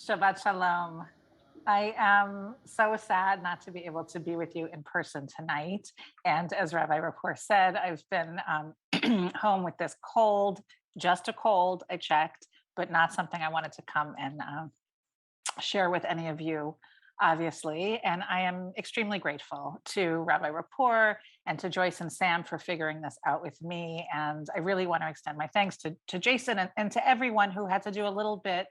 Shabbat Shalom. I am so sad not to be able to be with you in person tonight. And as Rabbi Rapport said, I've been home with this cold, just a cold, I checked, but not something I wanted to come and share with any of you, obviously. And I am extremely grateful to Rabbi Rapport and to Joyce and Sam for figuring this out with me. And I really want to extend my thanks to Jason and to everyone who had to do a little bit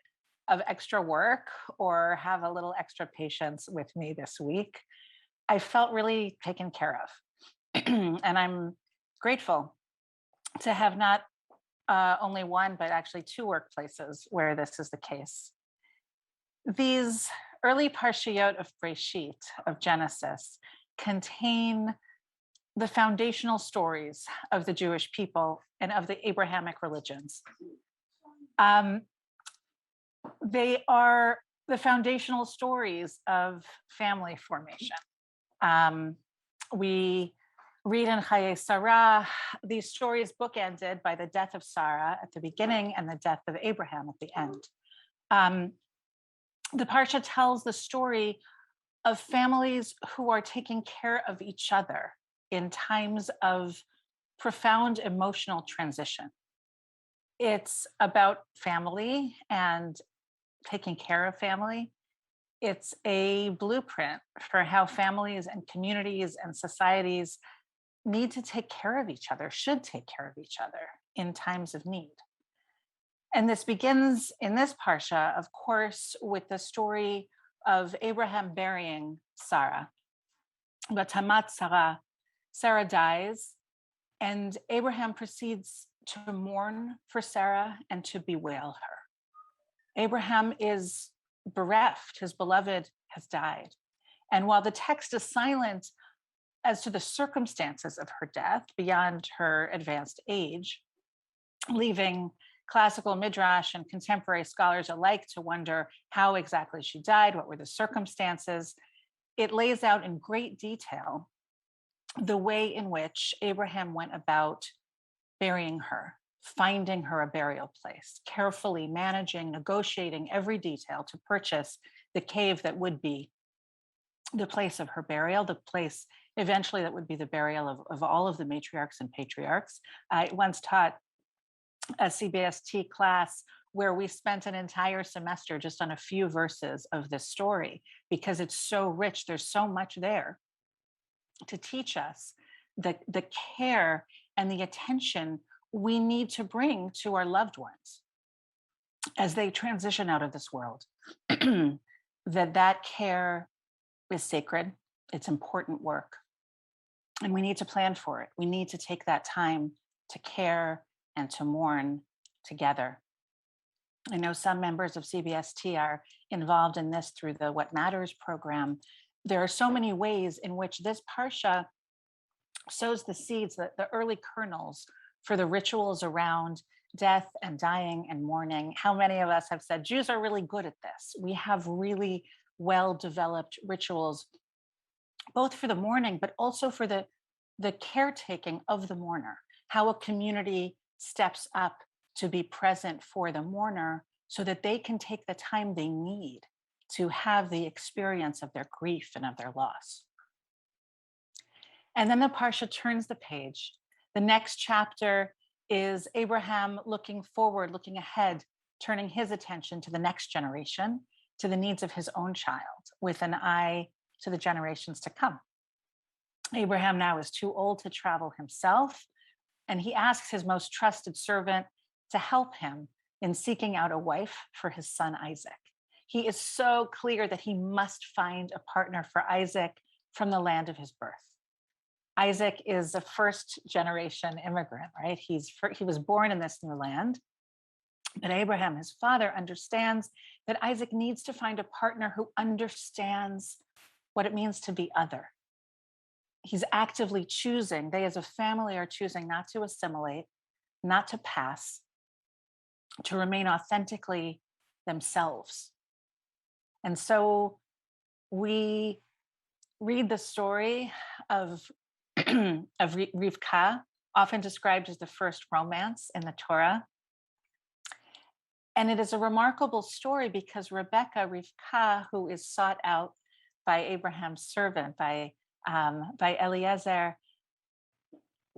of extra work or have a little extra patience with me this week. I felt really taken care of. And I'm grateful to have not only one, but actually two workplaces where this is the case. These early parshiyot of Breshit, of Genesis, contain the foundational stories of the Jewish people and of the Abrahamic religions. They are the foundational stories of family formation. We read in Chaye Sarah, these stories bookended by the death of Sarah at the beginning and the death of Abraham at the end. The Parsha tells the story of families who are taking care of each other in times of profound emotional transition. It's about family and taking care of family. It's a blueprint for how families and communities and societies need to take care of each other, should take care of each other in times of need. And this begins in this Parsha, of course, with the story of Abraham burying Sarah. Batamat Sarah, Sarah dies, and Abraham proceeds to mourn for Sarah and to bewail her. Abraham is bereft, his beloved has died. And while the text is silent as to the circumstances of her death beyond her advanced age, leaving classical midrash and contemporary scholars alike to wonder how exactly she died, what were the circumstances, it lays out in great detail the way in which Abraham went about burying her, finding her a burial place, carefully managing, negotiating every detail to purchase the cave that would be the place of her burial, the place eventually that would be the burial of all of the matriarchs and patriarchs. I once taught a CBST class where we spent an entire semester just on a few verses of this story because it's so rich. There's so much there to teach us the care and the attention we need to bring to our loved ones as they transition out of this world. that care is sacred, it's important work, and we need to plan for it. We need to take that time to care and to mourn together. I know some members of CBST are involved in this through the What Matters program. There are so many ways in which this Parsha sows the seeds, the early kernels for the rituals around death and dying and mourning. How many of us have said, Jews are really good at this. We have really well-developed rituals, both for the mourning, but also for the caretaking of the mourner, how a community steps up to be present for the mourner so that they can take the time they need to have the experience of their grief and of their loss. And then the Parsha turns the page. The next chapter is Abraham looking forward, looking ahead, turning his attention to the next generation, to the needs of his own child, with an eye to the generations to come. Abraham now is too old to travel himself, and he asks his most trusted servant to help him in seeking out a wife for his son Isaac. He is so clear that he must find a partner for Isaac from the land of his birth. Isaac is a first generation immigrant, right? He was born in this new land. But Abraham, his father, understands that Isaac needs to find a partner who understands what it means to be other. He's actively choosing, they as a family are choosing not to assimilate, not to pass, to remain authentically themselves. And so we read the story of Rivka, often described as the first romance in the Torah. And it is a remarkable story because Rebecca, Rivka, who is sought out by Abraham's servant, by Eliezer,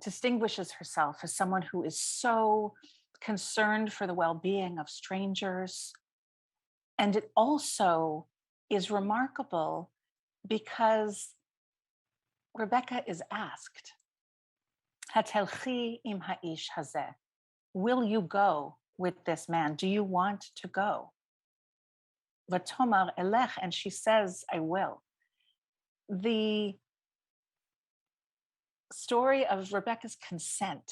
distinguishes herself as someone who is so concerned for the well-being of strangers. And it also is remarkable because Rebecca is asked, Hatelchi im ha'ish hazeh, will you go with this man? Do you want to go? Vatomar elech, and she says, I will. The story of Rebecca's consent,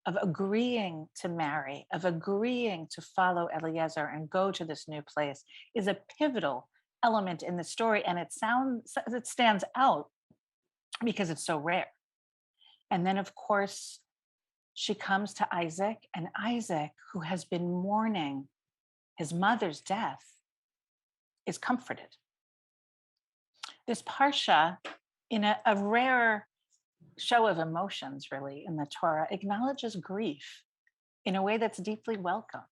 of agreeing to marry, of agreeing to follow Eliezer and go to this new place, is a pivotal element in the story, and it stands out because it's so rare. And then, of course, she comes to Isaac, and Isaac, who has been mourning his mother's death, is comforted. This parsha, in a rare show of emotions, really, in the Torah, acknowledges grief in a way that's deeply welcome.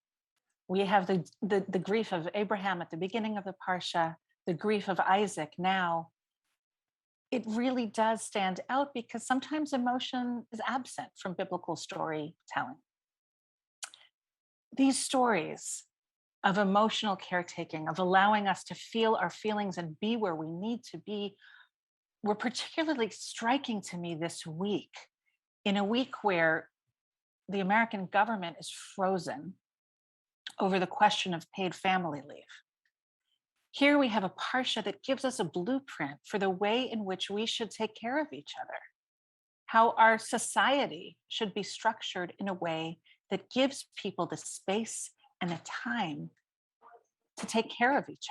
We have the grief of Abraham at the beginning of the parsha, the grief of Isaac now. It really does stand out because sometimes emotion is absent from biblical storytelling. These stories of emotional caretaking, of allowing us to feel our feelings and be where we need to be, were particularly striking to me this week, in a week where the American government is frozen over the question of paid family leave. Here we have a parsha that gives us a blueprint for the way in which we should take care of each other, how our society should be structured in a way that gives people the space and the time to take care of each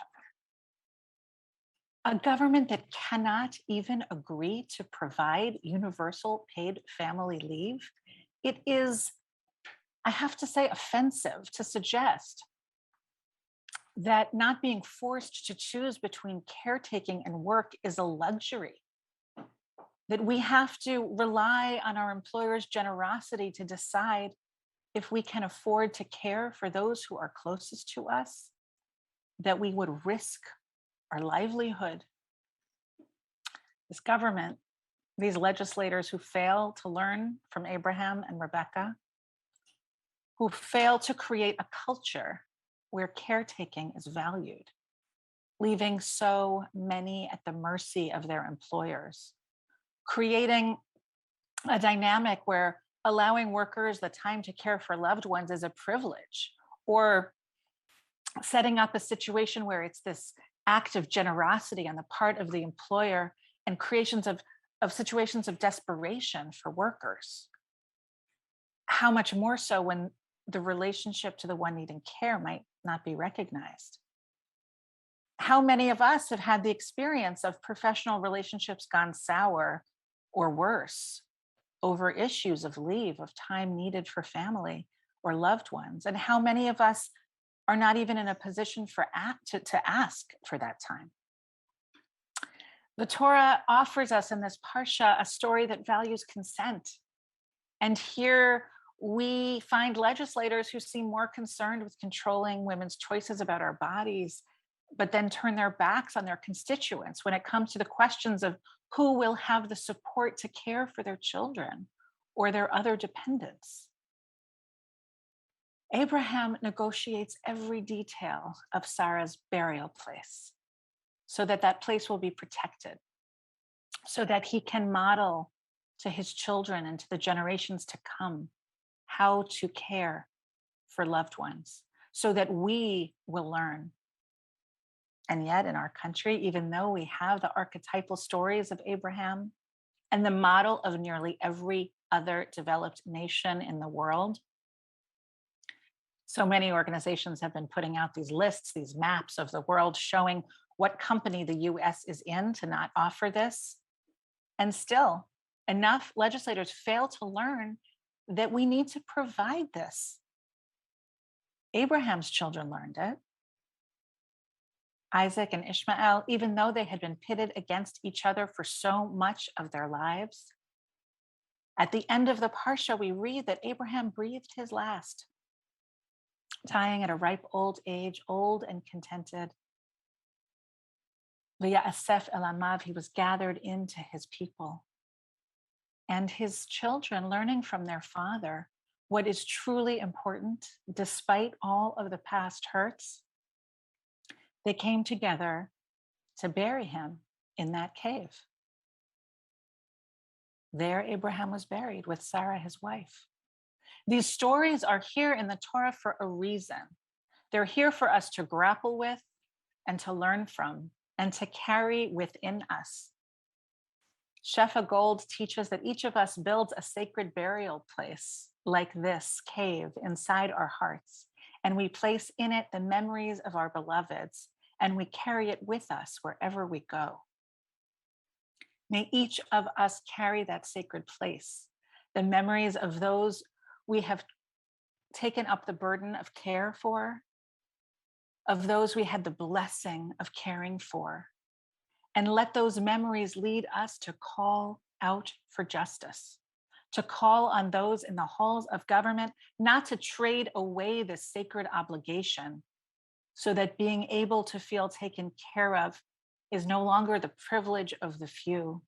other. A government that cannot even agree to provide universal paid family leave, it is, I have to say, offensive to suggest that not being forced to choose between caretaking and work is a luxury, that we have to rely on our employer's generosity to decide if we can afford to care for those who are closest to us, that we would risk our livelihood. This government, these legislators who fail to learn from Abraham and Rebecca, who fail to create a culture where caretaking is valued, leaving so many at the mercy of their employers, creating a dynamic where allowing workers the time to care for loved ones is a privilege, or setting up a situation where it's this act of generosity on the part of the employer and creations of situations of desperation for workers. How much more so when the relationship to the one needing care might not be recognized. How many of us have had the experience of professional relationships gone sour or worse over issues of leave, of time needed for family or loved ones? And how many of us are not even in a position to ask for that time? The Torah offers us in this parsha a story that values consent. And here we find legislators who seem more concerned with controlling women's choices about our bodies, but then turn their backs on their constituents when it comes to the questions of who will have the support to care for their children or their other dependents. Abraham negotiates every detail of Sarah's burial place so that that place will be protected, so that he can model to his children and to the generations to come how to care for loved ones, so that we will learn. And yet in our country, even though we have the archetypal stories of Abraham and the model of nearly every other developed nation in the world, so many organizations have been putting out these lists, these maps of the world showing what company the US is in to not offer this. And still, enough legislators fail to learn that we need to provide this. Abraham's children learned it. Isaac and Ishmael, even though they had been pitted against each other for so much of their lives, at the end of the parsha, we read that Abraham breathed his last, dying at a ripe old age, old and contented. V'ya'asef el amav, he was gathered into his people. And his children, learning from their father what is truly important, despite all of the past hurts, they came together to bury him in that cave. There, Abraham was buried with Sarah, his wife. These stories are here in the Torah for a reason. They're here for us to grapple with and to learn from and to carry within us. Shefa Gold teaches that each of us builds a sacred burial place like this cave inside our hearts, and we place in it the memories of our beloveds, and we carry it with us wherever we go. May each of us carry that sacred place, the memories of those we have taken up the burden of care for, of those we had the blessing of caring for, and let those memories lead us to call out for justice, to call on those in the halls of government not to trade away this sacred obligation, so that being able to feel taken care of is no longer the privilege of the few,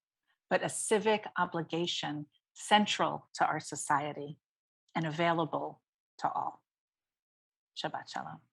but a civic obligation central to our society and available to all. Shabbat Shalom.